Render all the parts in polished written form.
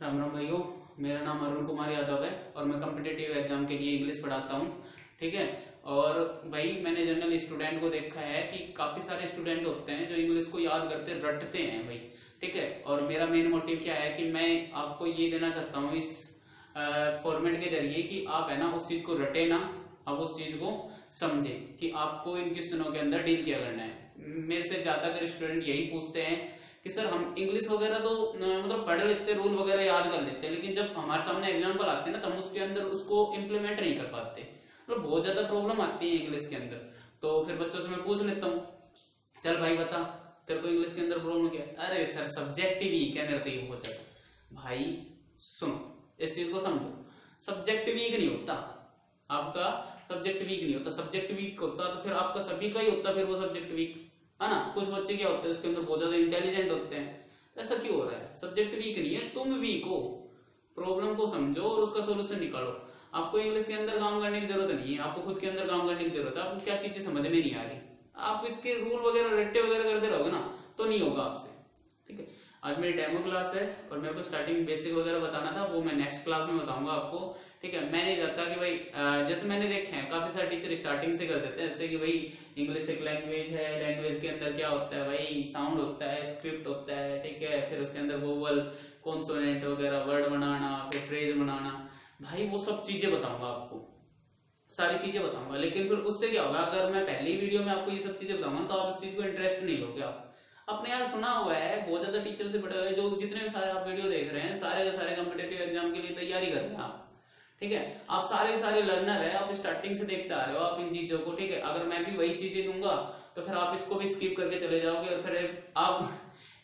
राम राम भाइयों, मेरा नाम अरुण कुमार यादव है और मैं कॉम्पिटिटिव एग्जाम के लिए इंग्लिश पढ़ाता हूँ। ठीक है। और भाई मैंने जनरल स्टूडेंट को देखा है कि काफी सारे स्टूडेंट होते हैं जो इंग्लिश को याद करते रटते हैं भाई। ठीक है। और मेरा मेन मोटिव क्या है कि मैं आपको ये देना चाहता हूँ इस फॉर्मेट के जरिए कि आप है ना उस चीज को रटे ना, आप उस चीज को समझे कि आपको इन क्वेश्चनों के अंदर डील क्या करना है। मेरे से ज्यादातर स्टूडेंट यही पूछते हैं कि सर हम इंग्लिश वगैरह तो मतलब पढ़ लेते, रूल वगैरह याद कर लेते हैं, लेकिन जब हमारे सामने एग्जाम्पल आते हैं ना तो हम उसके अंदर उसको इम्प्लीमेंट नहीं कर पाते। मतलब बहुत ज्यादा प्रॉब्लम आती है इंग्लिश के अंदर। तो फिर बच्चों से मैं पूछ लेता हूँ, चल भाई बता तेरे को इंग्लिश के अंदर प्रॉब्लम क्या है? अरे सर सब्जेक्ट वीक है मेरा तो ये हो जाता। भाई सुनो, इस चीज को समझो, सब्जेक्ट वीक नहीं होता आपका, सब्जेक्ट वीक नहीं होता। सब्जेक्ट वीक होता तो फिर आपका सभी का ही होता फिर वो सब्जेक्ट वीक, है ना। कुछ बच्चे क्या होते हैं उसके अंदर बहुत ज्यादा इंटेलिजेंट होते हैं, ऐसा क्यों हो रहा है? सब्जेक्ट वीक नहीं है, तुम वीक हो। प्रॉब्लम को समझो और उसका सोल्यूशन निकालो। आपको इंग्लिश के अंदर काम करने की जरूरत नहीं है, आपको खुद के अंदर काम करने की जरूरत है। आपको क्या चीजें समझ में नहीं आ रही, आप इसके रूल वगैरह रट्टे वगैरह करते रहोगे ना तो नहीं होगा आपसे। ठीक है। आज मेरी डेमो क्लास है और मेरे को स्टार्टिंग बेसिक वगैरह बताना था, वो मैं नेक्स्ट क्लास में बताऊंगा आपको। ठीक है। मैं नहीं चाहता कि भाई जैसे मैंने देखे हैं काफी सारे टीचर स्टार्टिंग से कर देते हैं, जैसे कि भाई इंग्लिश एक लैंग्वेज है, लैंग्वेज के अंदर क्या होता है भाई, साउंड होता है, स्क्रिप्ट होता है। ठीक है। फिर उसके अंदर वोवल, कॉन्सोनेंट वगैरह, वर्ड बनाना, फिर फ्रेज बनाना। भाई वो सब चीजें बताऊंगा आपको, सारी चीजें बताऊंगा। लेकिन फिर उससे क्या होगा, अगर मैं पहली वीडियो में आपको ये सब चीजें बताऊंगा तो आप इस चीज को इंटरेस्ट नहीं लोगे। आप अपने यार सुना हुआ है बहुत ज्यादा टीचर से पढ़े हुए, जो जितने भी सारे आप वीडियो देख रहे हैं सारे के सारे कॉम्पिटिटिव एग्जाम के लिए तैयारी कर रहे हैं आप। ठीक है। आप सारे सारे लर्नर है, आप स्टार्टिंग से देखते आ रहे हो आप इन चीजों को। ठीक है। अगर मैं भी वही चीजें दूंगा तो फिर आप इसको भी स्किप करके चले जाओगे और फिर आप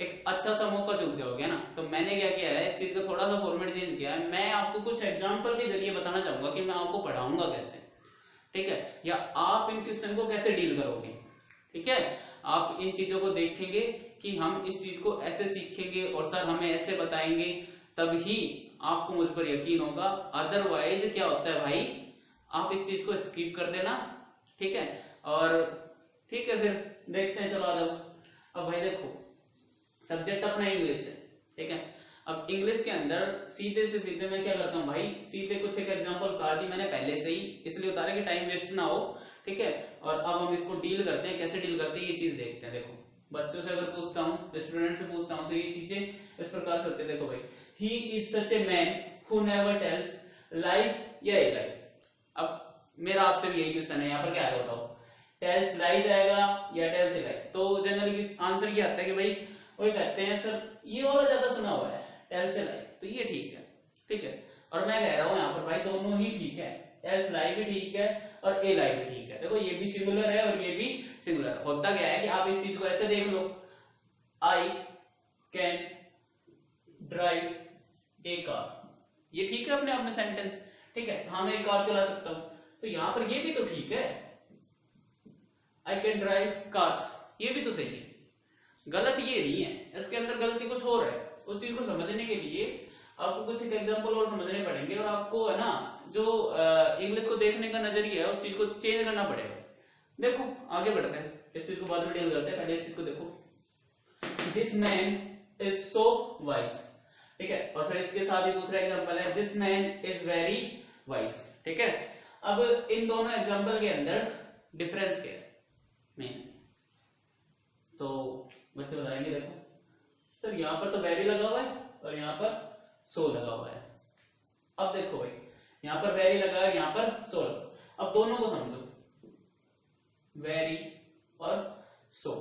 एक अच्छा सा मौका चूक जाओगे ना। तो मैंने क्या किया है, इस चीज का थोड़ा सा फॉर्मेट चेंज किया है। मैं आपको कुछ एग्जाम्पल के जरिए बताना चाहूंगा कि मैं आपको पढ़ाऊंगा कैसे। ठीक है। या आप इन क्वेश्चन को कैसे डील करोगे। ठीक है। आप इन चीजों को देखेंगे कि हम इस चीज को ऐसे सीखेंगे और सर हमें ऐसे बताएंगे, तभी आपको मुझ पर यकीन होगा। अदरवाइज क्या होता है भाई, आप इस चीज को स्किप कर देना। ठीक है। और ठीक है, फिर देखते हैं, चलो आ जाओ। अब भाई देखो, सब्जेक्ट अपना इंग्लिश है। ठीक है। अब इंग्लिश के अंदर सीधे से सीधे मैं क्या करता हूँ भाई, सीधे कुछ एक एग्जांपल बता दी मैंने पहले से ही, इसलिए उतारे कि टाइम वेस्ट ना हो। ठीक है। और अब हम इसको डील करते हैं, कैसे डील करते हैं ये चीज देखते हैं। देखो बच्चों से अगर पूछता हूँ, स्टूडेंट से पूछता हूँ, तो ये चीजें इस प्रकार से होती है। देखो भाई, ही is such a man who never tells lies या ए लाई। अब मेरा आपसे भी यही क्वेश्चन है, यहाँ पर क्या आएगा बताओ, टेल्स लाइज आएगा या टेल्स ए लाई? तो जनरली आंसर ये आता है कि भाई वही कहते हैं सर ये वाला ज्यादा सुना हुआ है, टेल्स ए लाई, तो ये ठीक है। ठीक है। और मैं कह रहा हूँ यहाँ पर भाई दोनों ही ठीक है, टेल्स लाई भी ठीक है और ए लाई भी ठीक है। देखो ये भी सिंगुलर है और ये भी सिंगुलर है। होता क्या है कि आप इस चीज को ऐसे देख लो, I can drive a car, ये ठीक है अपने आप में सेंटेंस। ठीक है। हाँ मैं एक कार चला सकता हूं, तो यहां पर ये भी तो ठीक है, आई कैन ड्राइव कार्स, ये भी तो सही है। गलत ये नहीं है, इसके अंदर गलती कुछ और है। उस चीज को समझने के लिए आपको कुछ एक एग्जांपल और समझने पड़ेंगे और आपको है ना जो इंग्लिश को देखने का नजरिया है उस चीज को चेंज करना पड़ेगा। देखो आगे बढ़ते हैं, इस चीज को बाद में डील करते हैं, पहले इस चीज को देखो। This man is so wise. ठीक है। और फिर इसके साथ ही दूसरा एग्जांपल है, this man is very wise. ठीक है। अब इन दोनों एग्जांपल के अंदर डिफरेंस क्या है मेन, तो बच्चे बताएंगे। देखो सर यहाँ पर तो वेरी लगा हुआ है और यहाँ पर सो लगा हुआ है। अब देखो भाई, यहाँ पर वेरी लगा है, यहाँ पर सो लगा। अब दोनों को समझो, वेरी और सो।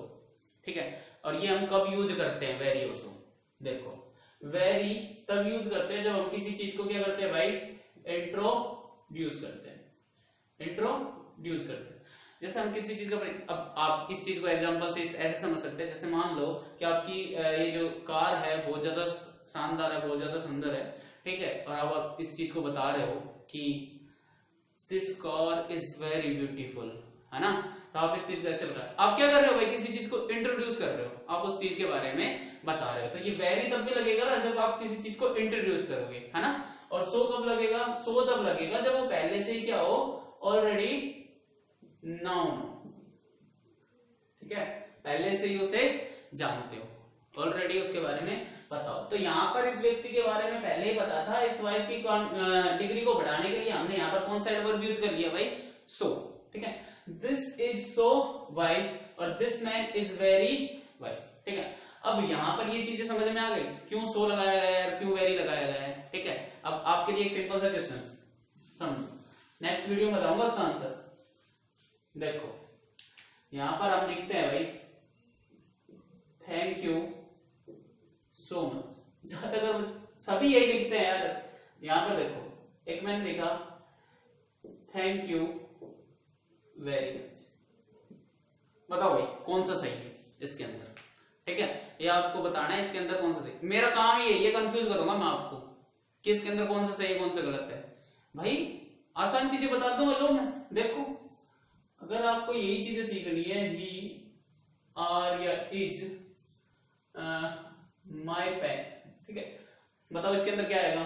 ठीक है। और ये हम कब यूज करते हैं वेरी और सो? देखो वेरी तब यूज करते हैं जब हम किसी चीज को क्या करते हैं भाई, इंट्रोड्यूस करते हैं, इंट्रोड्यूस करते हैं। जैसे हम किसी चीज का, अब आप इस चीज को एग्जांपल से ऐसे समझ सकते हैं, जैसे मान लो कि आपकी ये जो कार है बहुत ज्यादा शानदार है, बहुत ज्यादा सुंदर है। ठीक है। और अब आप इस चीज को बता रहे हो कि this car is very beautiful, है ना। तो आप इस चीज को ऐसे बता, आप क्या कर रहे हो भाई, किसी चीज को इंट्रोड्यूस कर रहे हो, आप उस चीज के बारे में बता रहे हो। तो ये वेरी तब भी लगेगा ना जब आप किसी चीज को इंट्रोड्यूस करोगे, है ना। और सो कब लगेगा? सो तब लगेगा जब वो पहले से ही क्या हो, ऑलरेडी नाउन। ठीक है। पहले से ही उसे जानते हो, ऑलरेडी उसके बारे में बताओ। तो यहाँ पर इस व्यक्ति के बारे में पहले ही पता था, इस वाइज की डिग्री को बढ़ाने के लिए हमने यहाँ पर कौन सा एडवर्ब यूज कर लिया भाई, सो। ठीक है, दिस इज सो वाइज और this man is very wise. ठीक है, अब यहाँ पर ये चीजें समझ में आ गई, क्यों सो लगाया गया है, क्यों वेरी लगाया गया है। ठीक है, अब आपके लिए एक सिंपल सा क्वेश्चन समझो, नेक्स्ट वीडियो में बताऊंगा उसका आंसर। देखो यहां पर हम लिखते हैं भाई थैंक यू सो मच, जहां तक हम सभी यही लिखते हैं यार। यहां पर देखो एक मैंने लिखा थैंक यू वेरी मच, बताओ भाई कौन सा सही है इसके अंदर। ठीक है, ये आपको बताना है इसके अंदर कौन सा सही। मेरा काम ही है, ये कंफ्यूज करूंगा मैं आपको कि इसके अंदर कौन सा सही है कौन सा गलत है। भाई आसान चीजें बता दूंगा लो मैं। देखो अगर आपको यही चीजें सीखनी है, ही आर या इज माई पेन, ठीक है, बताओ इसके अंदर क्या आएगा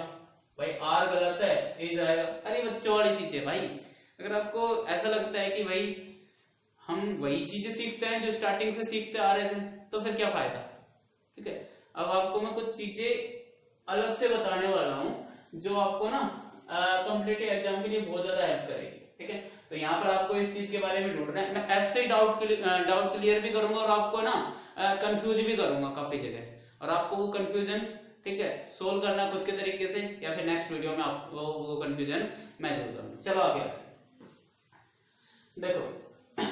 भाई, आर गलत है, इज आएगा। अरे बच्चों वाली चीजें भाई, अगर आपको ऐसा लगता है कि भाई हम वही चीजें सीखते हैं जो स्टार्टिंग से सीखते आ रहे थे, तो फिर क्या फायदा। ठीक है, अब आपको मैं कुछ चीजें अलग से बताने वाला हूं जो आपको ना कॉम्पिटिटिव एग्जाम के लिए बहुत ज्यादा हेल्प करेगी। ठीक है, तो यहाँ पर आपको इस चीज के बारे में ढूंढना है। मैं ऐसे डाउट क्लियर भी करूंगा और आपको ना कंफ्यूज भी करूंगा काफी जगह, और आपको वो कंफ्यूजन ठीक है सोल्व करना खुद के तरीके से, या फिर नेक्स्ट वीडियो में आप वो कंफ्यूजन मैं दूर करूंगा। चलो आगे देखो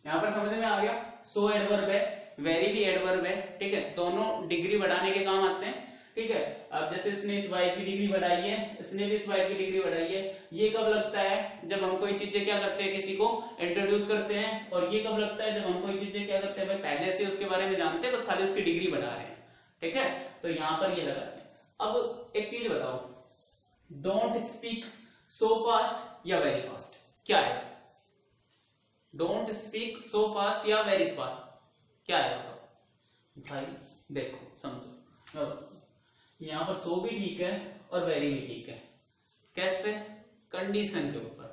यहाँ पर समझ में आ गया, सो एडवर्ब है, वेरी भी एडवर्ब है। ठीक है, दोनों डिग्री बढ़ाने के काम आते हैं। ठीक है, अब जैसे इसने इस वाइज की डिग्री बढ़ाई है, इसने भी इस वाइज की डिग्री बढ़ाई है। ये कब लगता है, जब हम कोई चीजें क्या करते हैं, किसी को इंट्रोड्यूस करते हैं। और ये कब लगता है, जब हम कोई चीजें क्या करते हैं भाई, पहले से उसके बारे में जानते हैं, बस खाली उसकी डिग्री बढ़ा रहे हैं। ठीक है, तो यहाँ पर ये लगाते हैं। अब एक चीज बताओ, डोंट स्पीक सो फास्ट या वेरी फास्ट, क्या है? डोंट स्पीक सो फास्ट या वेरी फास्ट, क्या है बताओ भाई। देखो समझो, यहां पर सो भी ठीक है और वेरी भी ठीक है। कैसे? कंडीशन के ऊपर।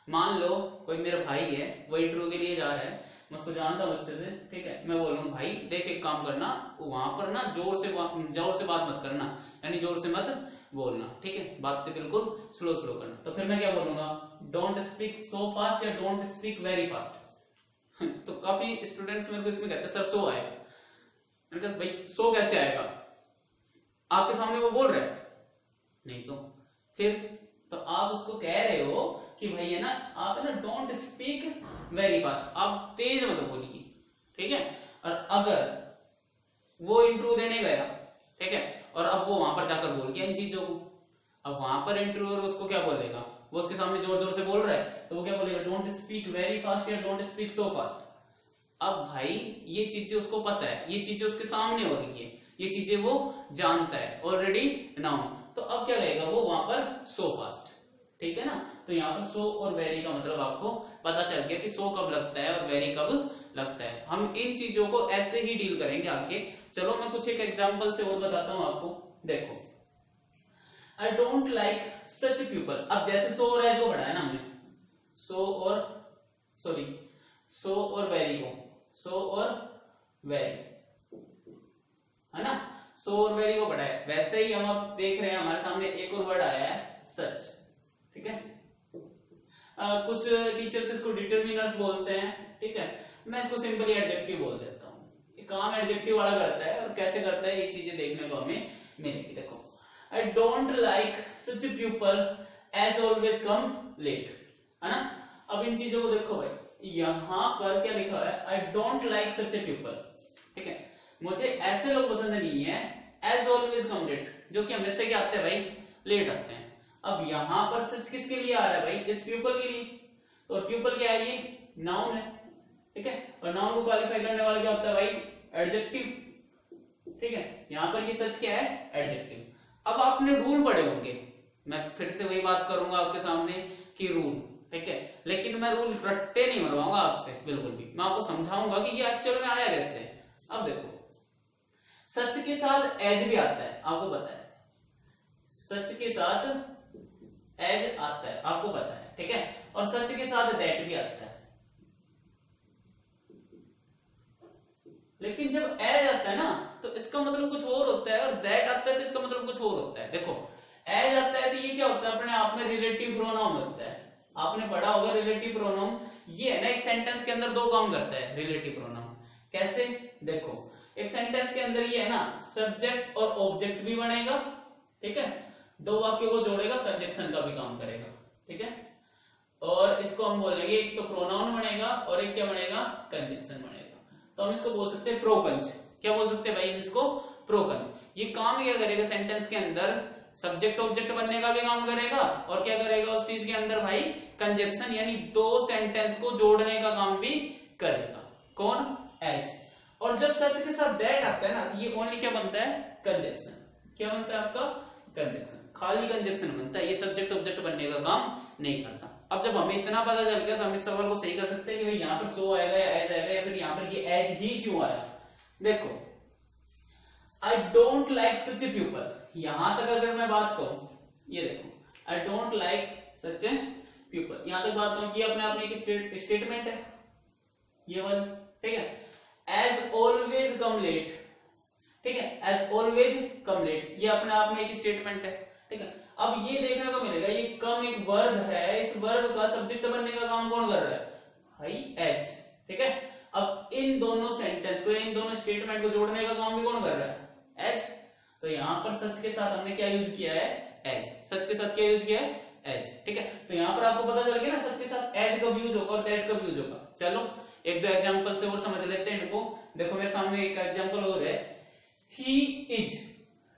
मान लो कोई मेरा भाई है, वो इंटरव्यू के लिए जा रहा है, मैं उसको जानता हूं अच्छे से। ठीक है, मैं बोल रहा हूँ भाई देख एक काम करना, वहां पर ना जोर से बात मत करना, यानी जोर से मत बोलना। ठीक है, बात तो बिल्कुल स्लो स्लो करना। तो फिर मैं क्या बोलूंगा, डोंट स्पीक सो फास्ट या डोंट स्पीक वेरी फास्ट। तो काफी स्टूडेंट्स मेरे को इसमें कहते हैं सर सो आएगा। मैंने कहा भाई सो कैसे आएगा, आपके सामने वो बोल रहा है नहीं तो फिर तो आप उसको कह रहे हो कि भाई है ना, आप है ना डोंट स्पीक वेरी फास्ट, आप तेज मत बोलिए। ठीक है, और अगर वो इंटरव्यू देने गया, ठीक है, और अब वो वहां पर जाकर बोल गया इन चीजों को, अब वहां पर इंटरव्यूअर उसको क्या बोलेगा, वो उसके सामने जोर जोर से बोल रहा है, तो वो क्या बोलेगा, डोंट स्पीक वेरी फास्ट या डोंट स्पीक सो फास्ट। अब भाई ये चीजें उसको पता है, ये चीजें उसके सामने हो रही है, ये चीजें वो जानता है ऑलरेडी नाउ, तो अब क्या कहेगा वो वहां पर सो फास्ट। ठीक है ना, तो यहाँ पर सो और वेरी का मतलब आपको पता चल गया कि सो कब लगता है और वेरी कब लगता है। हम इन चीजों को ऐसे ही डील करेंगे आगे। चलो मैं कुछ एक एग्जांपल से और बताता हूं आपको। देखो, I don't like such people. अब जैसे सो और एज को बढ़ाया ना हमने, सो और वेरी को, सो और वेरी, है ना, सो और वेरी को बढ़ाया। वैसे ही हम अब देख रहे हैं हमारे सामने एक और वर्ड आया है सच। ठीक है, कुछ टीचर्स इसको डिटरमिनर्स बोलते हैं। ठीक है, मैं इसको सिंपली एडजेक्टिव बोल देता हूँ। ये काम एडजेक्टिव वाला करता है, और कैसे करता है ये चीजें देखने को हमें मिलेगी। देखो, I don't like such people as always come late, है ना। अब इन चीजों को देखो भाई, यहां पर क्या लिखा है, आई don't like such A people. ठीक है, मुझे ऐसे लोग पसंद नहीं है एज ऑलवेज कम लेट, जो कि हमेशा क्या आते हैं भाई, लेट आते हैं। अब यहां पर सच किसके लिए आ रहा है भाई, इस पीपल के लिए। तो और पीपल क्या है, ये नाउन है। ठीक है, और नाउन को क्वालिफाई करने वाला क्या होता है भाई, एडजेक्टिव। ठीक है, यहां पर ये सच क्या है, एडजेक्टिव। अब आपने रूल पढ़े होंगे, मैं फिर से वही बात करूंगा आपके सामने कि रूल, ठीक है, लेकिन मैं रूल रट्टे नहीं मरवाऊंगा आपसे बिल्कुल भी। मैं आपको समझाऊंगा कि ये एक्चुअल में आया कैसे। अब देखो, सच के साथ एज भी आता है, आपको पता है, सच के साथ एज आता है, आपको पता है। ठीक है, और सच के साथ दैट भी आता है। लेकिन जब एज आता है ना तो इसका मतलब कुछ और होता है, और दैट आता है तो इसका मतलब कुछ और होता है। देखो एज आता है तो ये क्या होता है, अपने आप में रिलेटिव प्रोनाउन होता है। आपने पढ़ा होगा रिलेटिव प्रोनाउन, ये है ना एक सेंटेंस के अंदर दो काम करता है रिलेटिव प्रोनाउन। कैसे, देखो एक सेंटेंस के अंदर ये है ना सब्जेक्ट और ऑब्जेक्ट भी बनेगा, ठीक है, दो वाक्यों को जोड़ेगा, कंजक्शन का भी काम करेगा, ठीक है। और इसको हम बोलेंगे एक तो प्रोनाउन बनेगा और एक क्या बनेगा, कंजक्शन बनेगा। तो हम इसको बोल सकते हैं प्रोकंज। क्या बोल सकते हैं भाई इसको, प्रोकंज। ये काम क्या करेगा, सेंटेंस के अंदर सब्जेक्ट ऑब्जेक्ट बनने का भी काम करेगा, और क्या करेगा उस चीज के अंदर भाई, कंजक्शन यानी दो सेंटेंस को जोड़ने का काम भी करेगा। कौन, एज। और जब सच के साथ दैट आता है ना तो ये ओनली क्या बनता है, कंजक्शन। क्या बनता है आपका, कंजक्शन, खाली कंजक्शन बनता है, ये सब्जेक्ट ऑब्जेक्ट बनने का काम नहीं करता। अब जब हमें इतना पता चल गया तो हम इस सवाल को सही कर सकते हैं कि भाई यहाँ पर सो आएगा या एज आएगा, या फिर यहाँ पर ये एज ही क्यों आया। देखो I don't like such A people, यहां तक अगर मैं बात करूं, ये देखो I don't like such A people, यहां तक बात करूं कि अपने आप में एक स्टेटमेंट है ये वाला, ठीक है। एज ऑलवेज कम लेट, ठीक है, एज ऑलवेज कम लेट, ये अपने आप में एक स्टेटमेंट है, ठीक है। अब ये देखने को मिलेगा ये कम एक वर्ब है, इस वर्ब का सब्जेक्ट बनने का काम कौन कर रहा है, भाई एज, ठीक है। अब इन दोनों सेंटेंस को, इन दोनों स्टेटमेंट को जोड़ने का काम भी कौन कर रहा है, एज। तो यहां पर सच के साथ हमने क्या यूज किया है, एज। सच के साथ क्या यूज किया है, एज, ठीक है। तो यहां पर आपको पता चल गया ना सच के साथ एज कब यूज होगा और दैट कब यूज होगा। चलो एक दो एग्जांपल से और समझ लेते हैं इनको। देखो मेरे सामने एक एग्जांपल और है, he is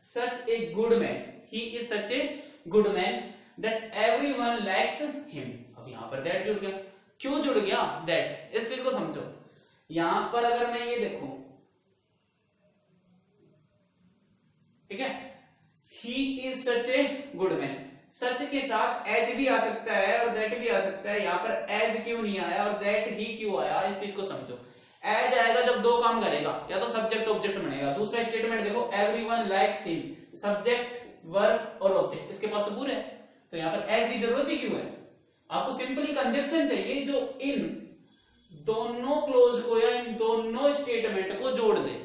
such a good man, he is such a good man that everyone likes him. अब यहां पर दैट जुड़ गया, क्यों जुड़ गया दैट, इस चीज को समझो। यहां पर अगर मैं ये देखूं, ठीक है, he is such a good man, such के साथ एज भी आ सकता है और दैट भी आ सकता है। यहां पर एज क्यों नहीं आया और दैट ही क्यों आया, इस चीज को समझो। एज आएगा जब दो काम करेगा, या तो सब्जेक्ट ऑब्जेक्ट बनेगा। दूसरा स्टेटमेंट देखो, everyone likes him, subject verb और ऑब्जेक्ट, इसके पास तो पूरे है, तो यहां पर एज की जरूरत ही क्यों है। आपको सिंपली कंजक्शन चाहिए जो इन दोनों क्लोज को या इन दोनों स्टेटमेंट को जोड़ दे,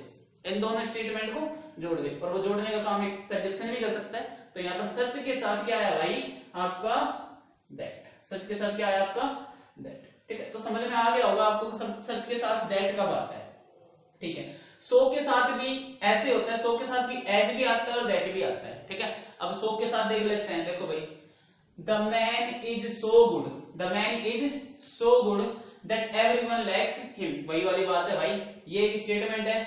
इन दोनों स्टेटमेंट को जोड़ दे, और वो जोड़ने का काम एक कंजक्शन भी कर सकता है। तो यहां पर सच के साथ क्या आया भाई, आपका दैट। सच के साथ क्या आया आपका, दैट, ठीक है। तो समझ में आ गया होगा आपको सच के साथ दैट कब आता है, ठीक है। सो के साथ भी ऐसे होता है, सो के साथ भी एज भी आता है और दैट भी आता है, ठीक है। अब सो के साथ देख लेते हैं। देखो भाई, the man is so good, the man is so good that everyone likes him, वही वाली बात है भाई, ये एक स्टेटमेंट है,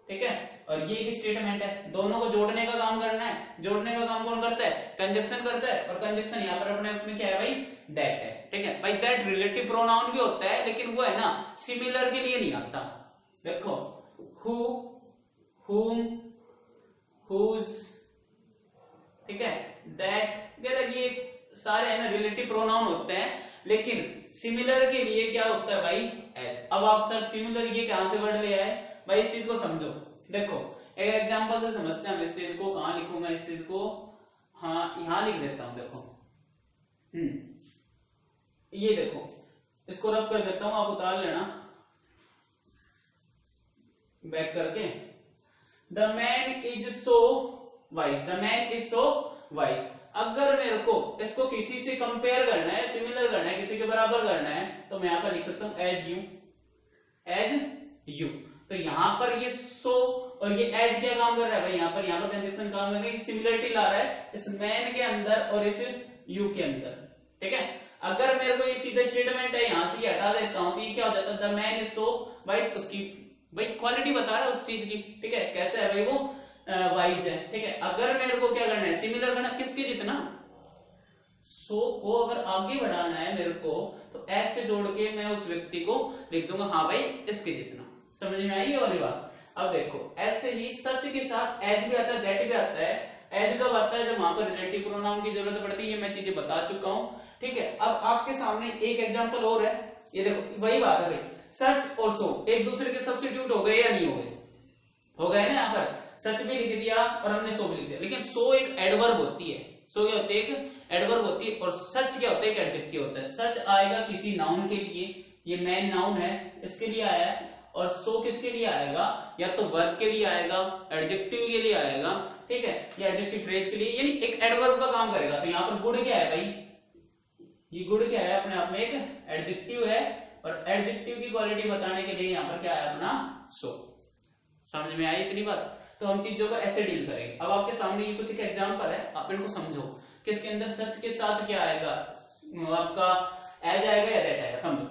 ठीक है, और ये एक स्टेटमेंट है। दोनों को जोड़ने का काम करना है, जोड़ने का काम कौन करता है, कंजक्शन करता है, और कंजक्शन यहाँ पर अपने आप में क्या है भाई, दैट है, ठीक है। भाई दैट रिलेटिव प्रोनाउन भी होता है, लेकिन वो है ना सिमिलर के लिए नहीं आता। देखो who, whom, whose, ठीक है, that, ये सारे है ना रिलेटिव प्रोनाउन होते हैं, लेकिन सिमिलर के लिए क्या होता है भाई, एज। अब आप सर सिमिलर ये कहां से वर्ड ले आए भाई, इस चीज को समझो। देखो एक एग्जांपल से समझते हैं हम इस चीज को। कहां लिखूं मैं इस चीज को, हाँ यहां लिख देता हूं। देखो ये देखो, इसको रफ कर देता हूं, आप उतार लेना बैक करके। The man is so wise, the man is so wise. अगर मेरे को इसको किसी से कंपेयर करना है, सिमिलर करना है, किसी के बराबर करना है, तो मैं यहां पर लिख सकता हूं एज यू, एज यू। तो यहां पर ये सो और ये एज क्या काम कर रहा है भाई, यहां पर कंजक्शन काम कर रहा है, सिमिलरिटी ला रहा है इस मैन के अंदर और इस यू के अंदर, ठीक है। अगर मेरे को ये सीधा स्टेटमेंट है, यहां से हटा देता हूं तो ये क्या हो जाता है, the man is so wise, उसकी भाई क्वालिटी बता रहा है उस चीज की, ठीक है, कैसे है भाई वो वाइज है, ठीक है। अगर मेरे को क्या करना है, सिमिलर करना, किसके जितना, सो को अगर आगे बढ़ाना है मेरे को, तो एस से जोड़ के मैं उस व्यक्ति को लिख दूंगा, हाँ भाई इसके जितना। समझ में आई ये वाली बात। अब देखो ऐसे ही सच के साथ एज भी आता है, दैट भी आता है। एज कब आता है, जब वहां पर रिलेटिव प्रोनाउन की जरूरत पड़ती है, ये मैं चीजें बता चुका हूं, ठीक है। अब आपके सामने एक एग्जांपल और है, ये देखो वही बात है भाई, सच और सो एक दूसरे के सब्स्टिट्यूट हो गए या नहीं हो गए, हो गए ना। यहाँ पर सच भी लिख दिया और हमने सो भी लिख दिया, लेकिन सो एक एडवर्ब होती है, सो क्या होती है, एक एडवर्ब होती है, और सच क्या होता है, एक एडजेक्टिव होता है। सच आएगा किसी नाउन के लिए, ये मैन नाउन है, इसके लिए आया है, और सो किसके लिए आएगा, या तो वर्ब के लिए आएगा, एडजेक्टिव के लिए आएगा, ठीक है, या एडजेक्टिव फ्रेज के लिए, यानी एक एडवर्ब का काम करेगा। तो यहाँ पर गुड क्या है भाई, ये गुड क्या है, अपने आप में एक एडजेक्टिव है, और एडजेक्टिव की क्वालिटी बताने के लिए यहाँ पर क्या है अपना सो। समझ में आई इतनी बात? तो हम चीजों को ऐसे डील करेंगे। अब आपके सामने ये कुछ एक एग्जांपल है, आप इनको समझो कि इसके अंदर सच के साथ क्या आएगा, आपका एज आएगा या दैट आएगा। समझो,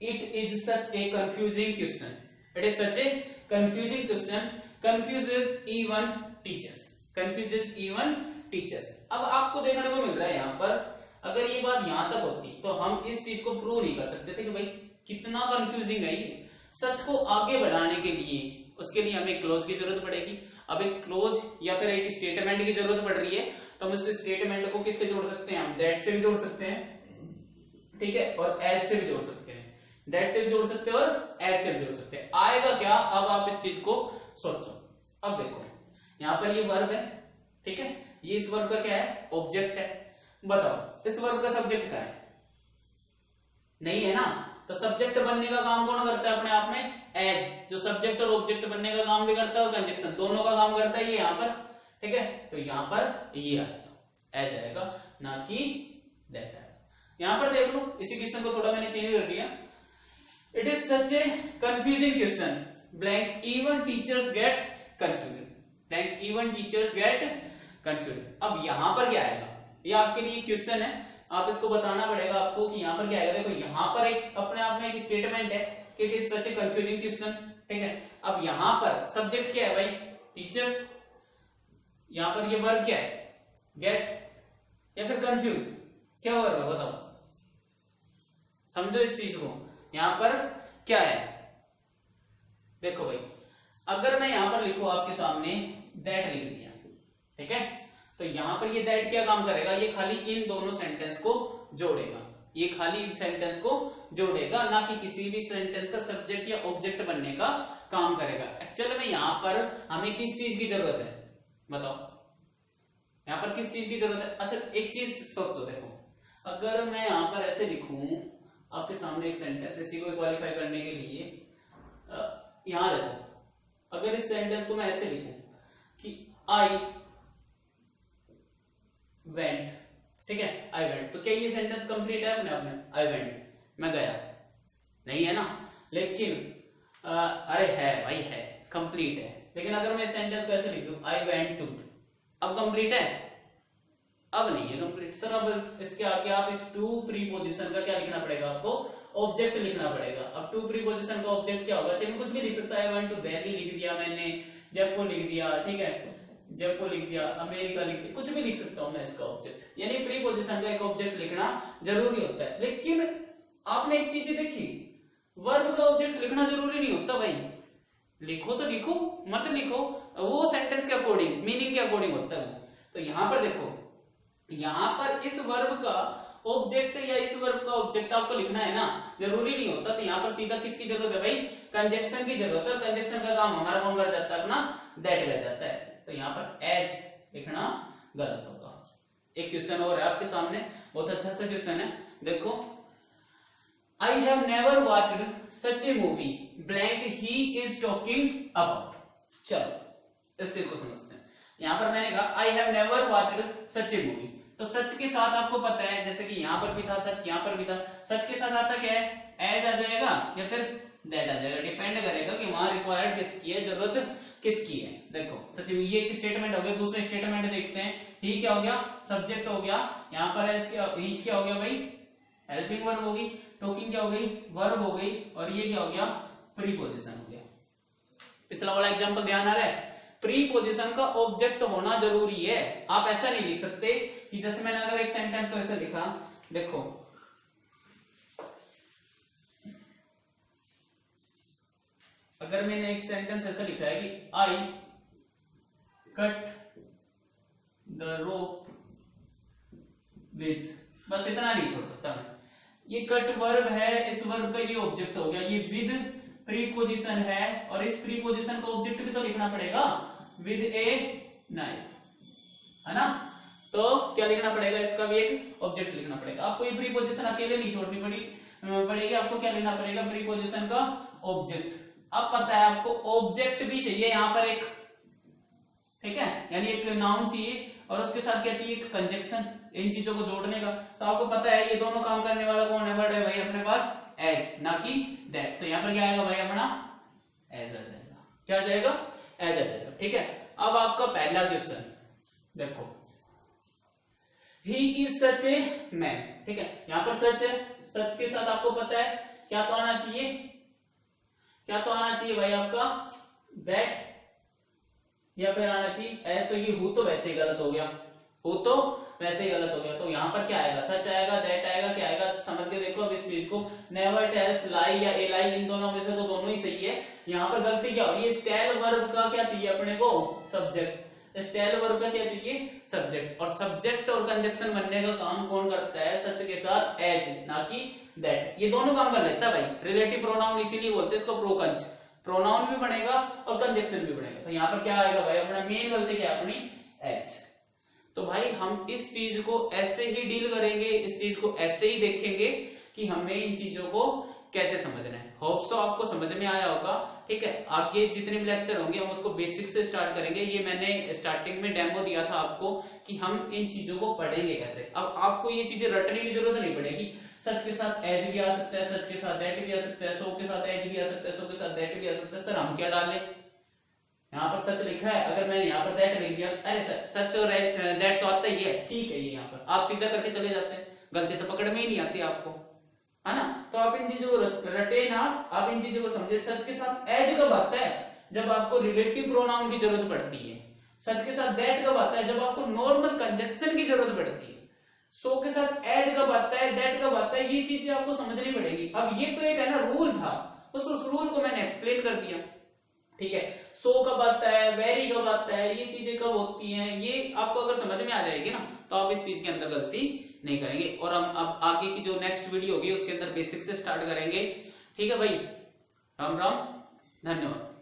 it is such a confusing question, it is such a confusing question, confuses even teachers, confuses even teachers. अब आपको देखने को मिल रहा है यहाँ पर, अगर ये बात यहां तक होती तो हम इस चीज को प्रूव नहीं कर सकते थे कि भाई कितना कंफ्यूजिंग है ये। सच को आगे बढ़ाने के लिए उसके लिए हमें क्लोज की जरूरत पड़ेगी। अब एक क्लोज या फिर एक स्टेटमेंट की जरूरत पड़ रही है, तो हम इस स्टेटमेंट को किससे जोड़ सकते हैं, हम दैट से भी जोड़ सकते हैं, ठीक है, और एज से भी जोड़ सकते हैं, दैट से भी जोड़ सकते हैं और एज से भी जोड़ सकते हैं। आएगा क्या, अब आप इस चीज को सोचो। अब देखो यहां पर ये वर्ब है, ठीक है, ये इस वर्ब का क्या है, ऑब्जेक्ट है। बताओ इस वर्ब का सब्जेक्ट क्या है, नहीं है ना, तो सब्जेक्ट बनने का काम कौन करता है अपने आप में, एज, जो सब्जेक्ट और ऑब्जेक्ट बनने का काम भी करता है और कंजक्शन दोनों का काम करता है ये यहाँ पर, ठीक है। तो यहाँ पर ये आएगा, एज आएगा, ना कि दैट आएगा। यहाँ पर देख लो, इसी क्वेश्चन को थोड़ा मैंने चेंज कर दिया। It is such a confusing question, blank even teachers get confusion, blank even teachers get confusion. अब यहाँ पर क्या आएगा, ये आपके लिए क्वेश्चन है, आप इसको बताना पड़ेगा आपको कि यहाँ पर क्या आएगा। देखो यहाँ पर एक अपने आप में एक स्टेटमेंट है कि it is such a confusing question, ठीक है। अब यहाँ पर सब्जेक्ट क्या है भाई, टीचर, यहाँ पर ये वर्ब क्या है, गेट या फिर कंफ्यूज, क्या वर्ब है बताओ, समझो इस चीज को। यहाँ पर क्या है, देखो भाई, अगर मैं यहाँ पर लिखूं आपके सामने दैट लिख दिया, ठीक है, तो यहां पर ये दैट क्या काम करेगा, ये खाली इन दोनों सेंटेंस को जोड़ेगा, ये खाली इन सेंटेंस को जोड़ेगा, ना कि किसी भी सेंटेंस का सब्जेक्ट या ऑब्जेक्ट बनने का काम करेगा। एक्चुअल में यहां पर हमें किस चीज की जरूरत है बताओ, यहां पर किस चीज की जरूरत है। अच्छा एक चीज सोचो, देखो अगर मैं यहां पर ऐसे लिखूं आपके सामने एक सेंटेंस, इसी को क्वालिफाई करने के लिए, यहां देखो, अगर इस सेंटेंस को मैं ऐसे लिखूं कि आई वेंट, ठीक है, आई वेंट, तो क्या ये सेंटेंस कंप्लीट है अपने आप में, आई वेंट, मैं गया, नहीं है ना, लेकिन अरे है भाई, है, कंप्लीट है। लेकिन अगर मैं इस सेंटेंस को ऐसे लिख दूं, आई वेंट टू, अब कंप्लीट है, अब नहीं है कंप्लीट सर। अब इसके आगे आप इस टू प्रीपोजिशन का क्या लिखना पड़ेगा आपको, ऑब्जेक्ट लिखना पड़ेगा। अब टू प्रीपोजिशन का ऑब्जेक्ट क्या होगा, चाहे कुछ भी लिख सकता है, आई वेंट टू दिल्ली लिख दिया मैंने, जयपुर लिख दिया, ठीक है, जयपुर लिख दिया, अमेरिका लिख दिया, कुछ भी लिख सकता हूं मैं इसका ऑब्जेक्ट, यानी प्रीपोजिशन का एक ऑब्जेक्ट लिखना जरूरी होता है। लेकिन आपने एक चीज देखी, वर्ब का ऑब्जेक्ट लिखना जरूरी नहीं होता भाई, लिखो तो लिखो, मत लिखो, वो सेंटेंस के अकॉर्डिंग, मीनिंग के अकॉर्डिंग होता है। तो यहां पर देखो, यहां पर इस वर्ब का ऑब्जेक्ट या इस वर्ब का ऑब्जेक्ट आपको लिखना है ना, जरूरी नहीं होता। तो यहाँ पर सीधा किसकी जरूरत है भाई, कंजक्शन की जरूरत है, और कंजक्शन का काम हमारा कौन कर जाता है, अपना दैट कर जाता है। तो यहाँ पर एज लिखना गलत होगा। एक क्वेश्चन और है आपके सामने, बहुत अच्छा सा क्वेश्चन है, देखो, I have never watched such A movie, blank he is talking about. चलो इस चीज को समझते हैं। यहां पर मैंने कहा I have never watched such A movie, तो सच के साथ आपको पता है, जैसे कि यहां पर भी था सच, यहां पर भी था सच, के साथ आता क्या है, एज आ जाएगा या फिर दैट आ जाएगा, डिपेंड करेगा कि वहां रिक्वायर्ड किसकी है, जरूरत किसकी है। देखो सच में ये एक स्टेटमेंट हो गया, दूसरे स्टेटमेंट देखते हैं, ही क्या हो गया, सब्जेक्ट हो गया, यहाँ पर एज क्या, हीज क्या हो गया भाई, हेल्पिंग वर्ब होगी, टॉकिंग क्या हो गई, वर्ब हो गई, और ये क्या हो गया, प्रीपोजिशन हो गया। पिछला वाला एग्जांपल ध्यान आ रहा है, प्रीपोजिशन का ऑब्जेक्ट होना जरूरी है। आप ऐसा नहीं लिख सकते कि जैसे मैंने अगर एक सेंटेंस को ऐसे लिखा, देखो अगर मैंने एक सेंटेंस ऐसा लिखा है कि I cut the rope with, बस इतना नहीं छोड़ सकता मैं, ये कट वर्ब है, इस वर्ब का ये ऑब्जेक्ट हो गया, ये विद प्रीपोजिशन है, और इस प्रीपोजिशन का ऑब्जेक्ट भी तो लिखना पड़ेगा, विद ए नाइफ, है ना। तो क्या लिखना पड़ेगा, इसका भी एक ऑब्जेक्ट लिखना पड़ेगा। आपको ये प्रीपोजिशन अकेले नहीं छोड़नी पड़ेगी, आपको क्या लिखना पड़ेगा, प्रीपोजिशन का ऑब्जेक्ट। अब पता है आपको ऑब्जेक्ट भी चाहिए यहाँ पर एक, ठीक है, यानी एक नाउन चाहिए और उसके साथ क्या चाहिए, एक कंजक्शन, इन चीजों को जोड़ने का। तो आपको पता है ये दोनों काम करने वाला कौन है, वर्ड है भाई अपने पास एज, ना कि दैट। तो यहाँ पर क्या आएगा भाई अपना एज आ जाएगा। क्या आ जाएगा, एज आ जाएगा, ठीक है। अब आपका पहला क्वेश्चन देखो, ही इज सच ए मैन, ठीक है, यहाँ पर सच है, सच के साथ आपको पता है क्या तो आना चाहिए, क्या तो आना चाहिए भाई आपका दैट, या फिर आना चाहिए एज। तो ये हु तो वैसे ही गलत हो गया, हु तो वैसे ही गलत हो गया। तो यहाँ पर क्या आएगा, सच आएगा, दैट आएगा, क्या आएगा, समझ के देखो अब इस चीज को। नेवर टेल्स लाई या ए लाई, इन दोनों में से तो दोनों ही सही है। यहाँ पर गलती क्या हो रही है, स्टेल वर्ब का क्या चाहिए अपने को, सब्जेक्ट। स्टेल वर्ब का क्या चाहिए, सब्जेक्ट। और सब्जेक्ट और कंजक्शन बनने का काम कौन करता है, सच के साथ एज, ना कि दैट। ये दोनों काम कर लेता है भाई। रिलेटिव प्रोनाउन इसीलिए बोलते हैं इसको प्रोकंज, प्रोनाउन भी बनेगा और कंजक्शन भी बनेगा। तो यहाँ पर क्या आएगा भाई अपना मेन गलती क्या है अपनी, एज। तो भाई हम इस चीज को ऐसे ही डील करेंगे, इस चीज को ऐसे ही देखेंगे कि हमें इन चीजों को कैसे समझना है। होप सो आपको समझ में आया होगा, ठीक है। आगे जितने भी लेक्चर होंगे हम उसको बेसिक से स्टार्ट करेंगे। ये मैंने स्टार्टिंग में डेमो दिया था आपको कि हम इन चीजों को पढ़ेंगे कैसे। अब आपको ये चीजें रटने की जरूरत नहीं पड़ेगी। सच के साथ एज भी आ सकता है, सच के साथ दैट भी आ सकता है, सो के साथ एज भी आ सकता है, सो के साथ दैट भी आ सकता है। सर हम क्या डालें, यहाँ पर सच लिखा है, अगर मैंने यहाँ पर दैट लिख दिया, अरे सर सच और दैट तो आता ही है, ठीक है, ये यहाँ पर आप सीधा करके चले जाते हैं, गलती तो पकड़ में ही नहीं आती आपको, है ना। तो आप इन चीजों को रटे ना, आप इन चीजों को समझे। सच के साथ एज कब आता है, जब आपको रिलेटिव प्रोनाउन की जरूरत पड़ती है। सच के साथ दैट कब आता है, जब आपको नॉर्मल कंजक्शन की जरूरत पड़ती है। सो के साथ एज कब आता है, दैट कब आता है, ये चीजें आपको समझनी पड़ेगी। अब ये तो एक है ना रूल था, उस रूल को मैंने एक्सप्लेन कर दिया, ठीक है। सो कब आता है, वेरी कब आता है, ये चीजें कब होती हैं, ये आपको अगर समझ में आ जाएगी ना, तो आप इस चीज के अंदर गलती नहीं करेंगे। और हम अब आगे की जो नेक्स्ट वीडियो होगी उसके अंदर बेसिक से स्टार्ट करेंगे, ठीक है भाई। राम राम, धन्यवाद।